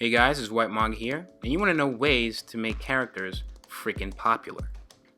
Hey guys, it's Whyt Manga here, and you want to know ways to make characters freaking popular.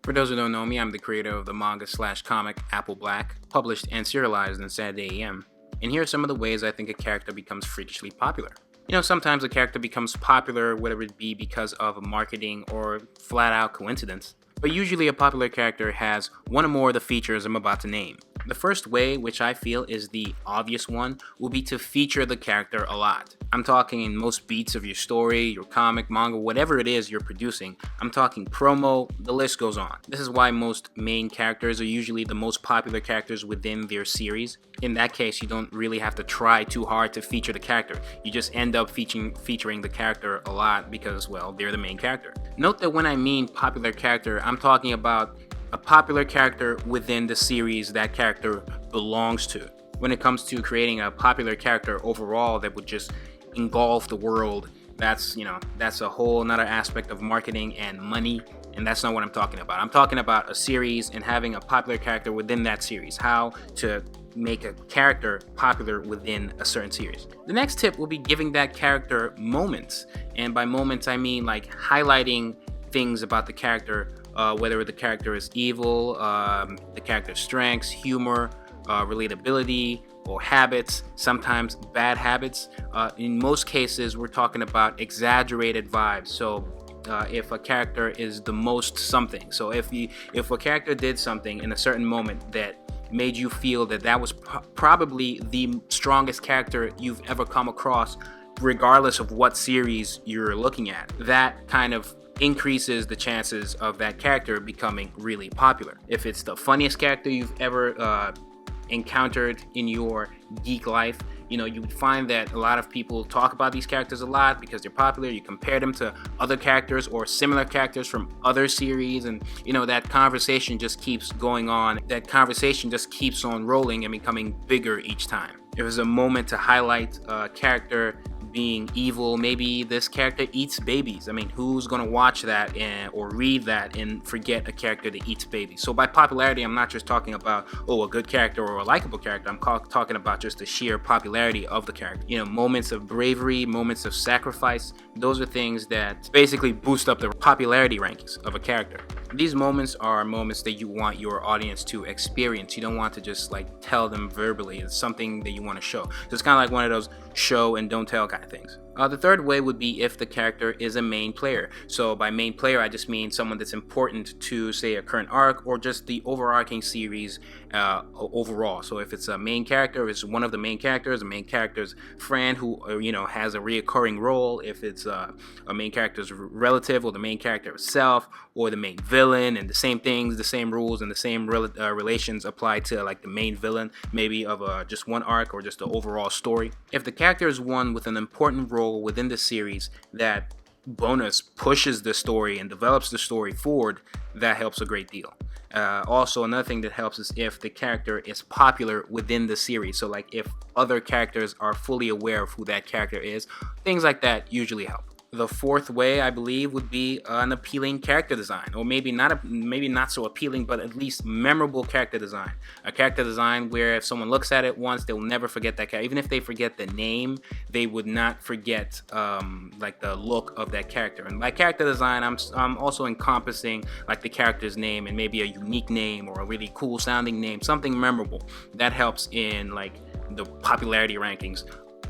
For those who don't know me, I'm the creator of the manga/comic Apple Black, published and serialized on Saturday AM. And here are some of the ways I think a character becomes freakishly popular. You know, sometimes a character becomes popular whether it be because of marketing or flat out coincidence. But usually a popular character has one or more of the features I'm about to name. The first way, which I feel is the obvious one, will be to feature the character a lot. I'm talking in most beats of your story, your comic, manga, whatever it is you're producing. I'm talking promo, the list goes on. This is why most main characters are usually the most popular characters within their series. In that case, you don't really have to try too hard to feature the character. You just end up featuring the character a lot because, well, they're the main character. Note that when I mean popular character, I'm talking about a popular character within the series that character belongs to. When it comes to creating a popular character overall that would just engulf the world, that's a whole another aspect of marketing and money, and that's not what I'm talking about. I'm talking about a series and having a popular character within that series, how to make a character popular within a certain series. The next tip will be giving that character moments, and by moments I mean like highlighting things about the character, whether the character is evil, the character's strengths, humor, relatability, or habits, sometimes bad habits. In most cases, we're talking about exaggerated vibes. So if a character is the most something, so if a character did something in a certain moment that made you feel that was probably the strongest character you've ever come across, regardless of what series you're looking at, that kind of increases the chances of that character becoming really popular. If it's the funniest character you've ever encountered in your geek life, you would find that a lot of people talk about these characters a lot because they're popular. You compare them to other characters or similar characters from other series, and that conversation just keeps going on. That conversation just keeps on rolling and becoming bigger each time. If there's a moment to highlight a character being evil, maybe this character eats babies. I mean, who's gonna watch that or read that and forget a character that eats babies? So by popularity, I'm not just talking about a good character or a likable character. I'm talking about just the sheer popularity of the character. Moments of bravery, moments of sacrifice. Those are things that basically boost up the popularity rankings of a character. These moments are moments that you want your audience to experience. You don't want to just tell them verbally. It's something that you want to show. So it's kind of like one of those show and don't tell kind of things. The third way would be if the character is a main player. So by main player, I just mean someone that's important to, say, a current arc or just the overarching series overall. So if it's a main character, it's one of the main characters, a main character's friend who has a reoccurring role. If it's a main character's relative or the main character itself or the main villain, and the same things, the same rules, and the same relations apply to the main villain, maybe of just one arc or just the overall story. If the character is one with an important role within the series that bonus pushes the story and develops the story forward, that helps a great deal. Also, another thing that helps is if the character is popular within the series. So if other characters are fully aware of who that character is, things like that usually help. The fourth way, I believe, would be an appealing character design, or maybe not so appealing, but at least memorable character design. A character design where if someone looks at it once, they'll never forget that character. Even if they forget the name, they would not forget the look of that character. And by character design, I'm also encompassing the character's name and maybe a unique name or a really cool sounding name, something memorable. That helps in the popularity rankings.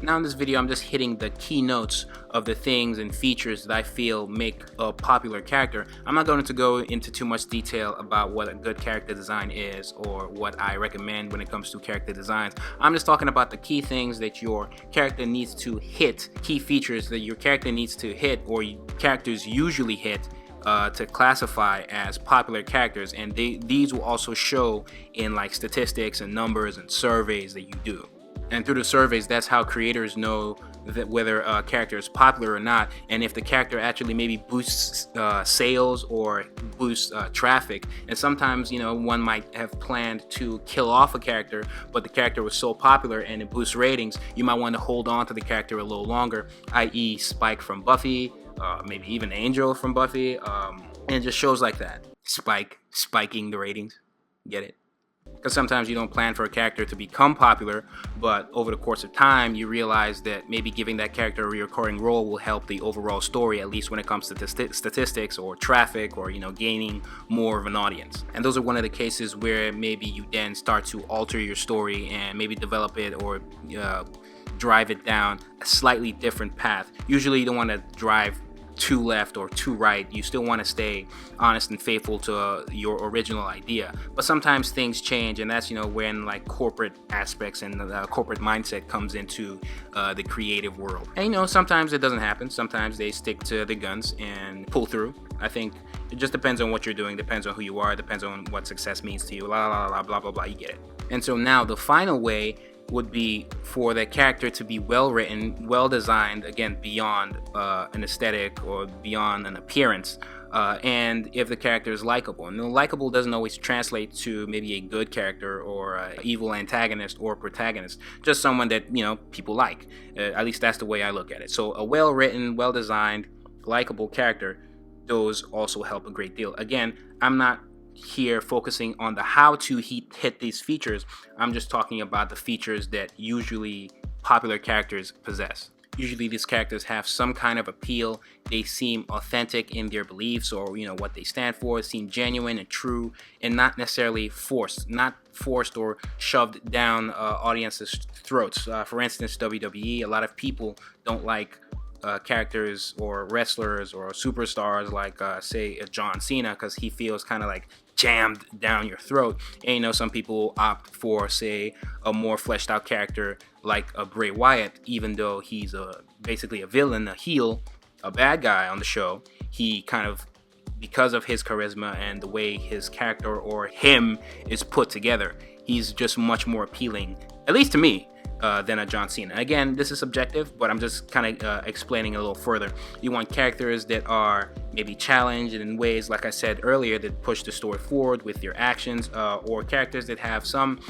Now in this video, I'm just hitting the keynotes of the things and features that I feel make a popular character. I'm not going to go into too much detail about what a good character design is or what I recommend when it comes to character designs. I'm just talking about the key things that your character needs to hit, key features that your character needs to hit or characters usually hit to classify as popular characters, and these will also show in statistics and numbers and surveys that you do. And through the surveys, that's how creators know that whether a character is popular or not, and if the character actually maybe boosts sales or boosts traffic. And sometimes, one might have planned to kill off a character, but the character was so popular and it boosts ratings, you might want to hold on to the character a little longer, i.e. Spike from Buffy, maybe even Angel from Buffy, and it just shows like that. Spiking the ratings. Get it? Because sometimes you don't plan for a character to become popular, but over the course of time, you realize that maybe giving that character a recurring role will help the overall story, at least when it comes to statistics or traffic or, gaining more of an audience. And those are one of the cases where maybe you then start to alter your story and maybe develop it or drive it down a slightly different path. Usually you don't want to drive too left or too right. You still want to stay honest and faithful to your original idea, but sometimes things change, and that's when like corporate aspects and the corporate mindset comes into the creative world. And sometimes it doesn't happen. Sometimes they stick to the guns and pull through. I think it just depends on what you're doing, depends on who you are, depends on what success means to you, blah blah blah, you get it. And so now the final way would be for that character to be well written, well designed, again, beyond an aesthetic or beyond an appearance, and if the character is likable. And likable doesn't always translate to maybe a good character or an evil antagonist or protagonist, just someone that people like. At least that's the way I look at it. So a well written, well designed, likable character, those also help a great deal. Again, I'm not here focusing on the how to hit these features. I'm just talking about the features that usually popular characters possess. Usually these characters have some kind of appeal. They seem authentic in their beliefs or what they stand for, seem genuine and true, and not necessarily forced or shoved down audiences' throats. For instance, WWE, a lot of people don't like characters or wrestlers or superstars like say John Cena, because he feels kind of like jammed down your throat. And some people opt for, say, a more fleshed out character like a Bray Whyt, even though he's basically a villain, a heel, a bad guy on the show. He kind of, because of his charisma and the way his character or him is put together, he's just much more appealing, at least to me, than a John Cena. Again, this is subjective, but I'm just kind of explaining a little further. You want characters that are maybe challenged in ways, like I said earlier, that push the story forward with your actions, or characters that have some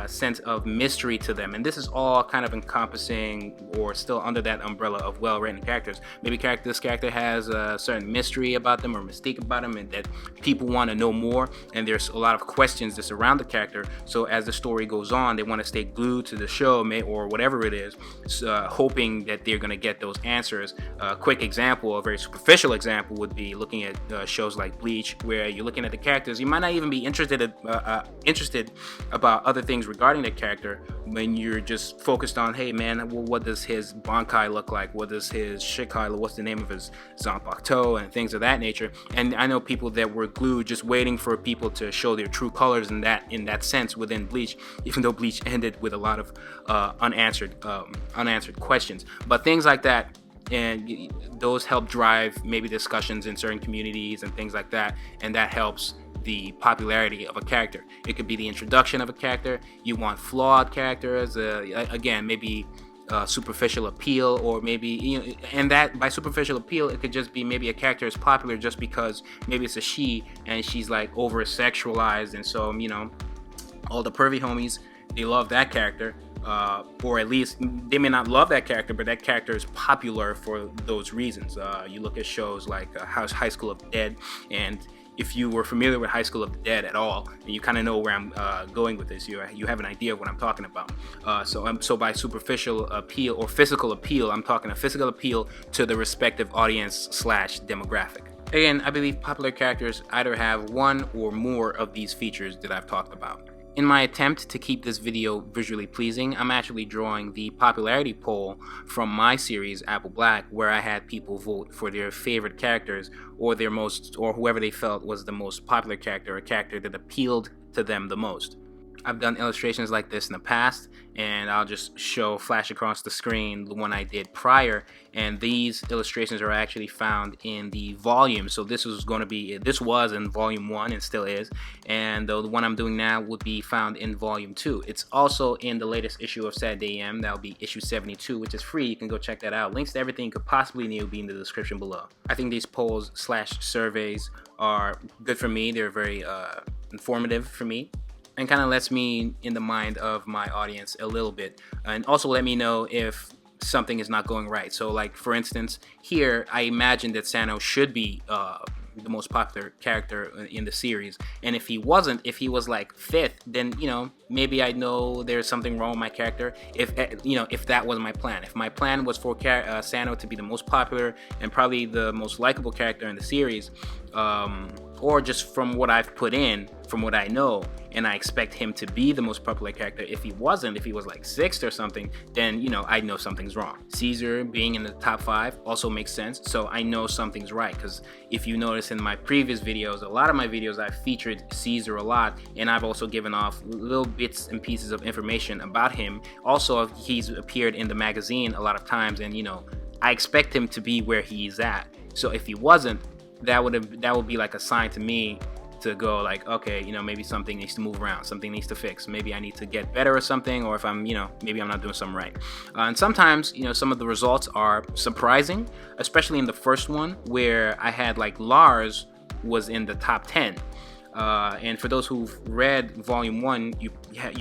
sense of mystery to them. And this is all kind of encompassing or still under that umbrella of well-written characters. Maybe this character has a certain mystery about them or mystique about them, and that people want to know more, and there's a lot of questions that surround the character. So as the story goes on, they want to stay glued to the show or whatever it is, hoping that they're going to get those answers. A quick example, a very superficial example, would be looking at shows like Bleach, where you're looking at the characters. You might not even be interested about other things regarding the character when you're just focused on, hey man, well, what does his Bankai look like? What does his Shikai, what's the name of his Zanpakuto, and things of that nature. And I know people that were glued just waiting for people to show their true colors in that sense within Bleach, even though Bleach ended with a lot of unanswered questions. But things like that, and those help drive maybe discussions in certain communities and things like that, and that helps the popularity of a character. It could be the introduction of a character. You want flawed characters, again, maybe superficial appeal, or maybe, and that by superficial appeal, it could just be maybe a character is popular just because maybe it's a she and she's like over sexualized, and so all the pervy homies, they love that character. Or at least they may not love that character, but that character is popular for those reasons. You look at shows like High School of the Dead, and if you were familiar with High School of the Dead at all, and you kind of know where I'm going with this, you have an idea of what I'm talking about. So by superficial appeal or physical appeal, I'm talking a physical appeal to the respective audience / demographic. Again, I believe popular characters either have one or more of these features that I've talked about. In my attempt to keep this video visually pleasing, I'm actually drawing the popularity poll from my series, Apple Black, where I had people vote for their favorite characters or whoever they felt was the most popular character, a character that appealed to them the most. I've done illustrations like this in the past, and I'll just flash across the screen the one I did prior, and these illustrations are actually found in the volume. So this was in volume 1 and still is, and the one I'm doing now would be found in volume 2. It's also in the latest issue of Saturday AM. That'll be issue 72, which is free. You can go check that out. Links to everything you could possibly need will be in the description below. I think these polls / surveys are good for me. They're very informative for me, and kind of lets me in the mind of my audience a little bit, and also let me know if something is not going right. So like, for instance, here I imagine that Sano should be the most popular character in the series. And if he wasn't, if he was like 5th, then, you know, maybe I know there's something wrong with my character. If, you know, if that was my plan. If my plan was for Sano to be the most popular and probably the most likable character in the series, or just from what I've put in, from what I know, and I expect him to be the most popular character. If he wasn't, if he was like 6th or something, then, you know, I know something's wrong. Caesar being in the top 5 also makes sense, so I know something's right, because if you notice in my previous videos, a lot of my videos I've featured Caesar a lot, and I've also given off little bits and pieces of information about him. Also, he's appeared in the magazine a lot of times, and, you know, I expect him to be where he's at. So if he wasn't, that would be like a sign to me to go like, okay, you know, maybe something needs to move around, something needs to fix, maybe I need to get better or something, or if I'm, you know, maybe I'm not doing something right. And sometimes, you know, some of the results are surprising, especially in the first one where I had like Lars was in the top 10. And for those who've read volume 1, you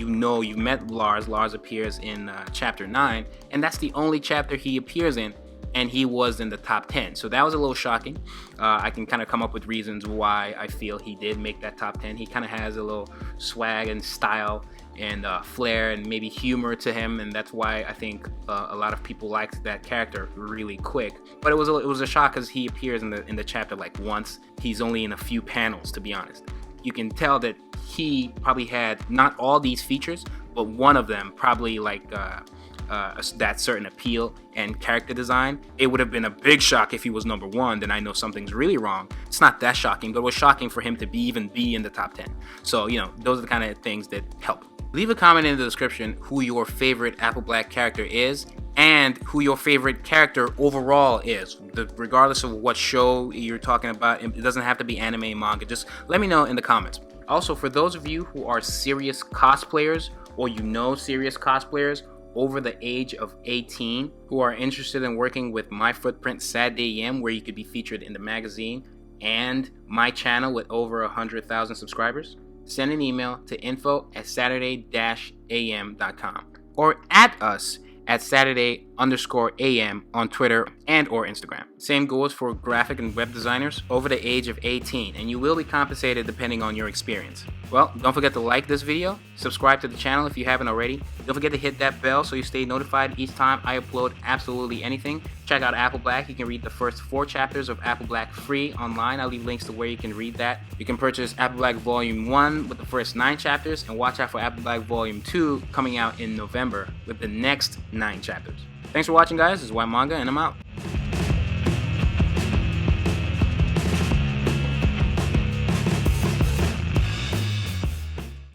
know, you met Lars. Lars appears in chapter 9, and that's the only chapter he appears in, and he was in the top 10. So that was a little shocking. I can kind of come up with reasons why I feel he did make that top 10. He kind of has a little swag and style and flair and maybe humor to him, and that's why I think a lot of people liked that character really quick. But it was a shock because he appears in the chapter like once. He's only in a few panels, to be honest. You can tell that he probably had not all these features, but one of them probably like that certain appeal and character design. It would have been a big shock if he was number 1, then I know something's really wrong. It's not that shocking, but it was shocking for him to even be in the top 10. So, you know, those are the kind of things that help. Leave a comment in the description who your favorite Apple Black character is and who your favorite character overall is, regardless of what show you're talking about. It doesn't have to be anime, manga. Just let me know in the comments. Also, for those of you who are serious cosplayers, or you know serious cosplayers over the age of 18 who are interested in working with My Footprint Saturday AM, where you could be featured in the magazine and my channel with over 100,000 subscribers, send an email to info@saturday-am.com or at us at Saturday_AM on Twitter and or Instagram. Same goes for graphic and web designers over the age of 18, and you will be compensated depending on your experience. Well, don't forget to like this video, subscribe to the channel if you haven't already. Don't forget to hit that bell so you stay notified each time I upload absolutely anything. Check out Apple Black. You can read the first 4 chapters of Apple Black free online. I'll leave links to where you can read that. You can purchase Apple Black Volume 1 with the first 9 chapters, and watch out for Apple Black Volume 2 coming out in November with the next 9 chapters. Thanks for watching, guys. This is Whyt Manga, and I'm out.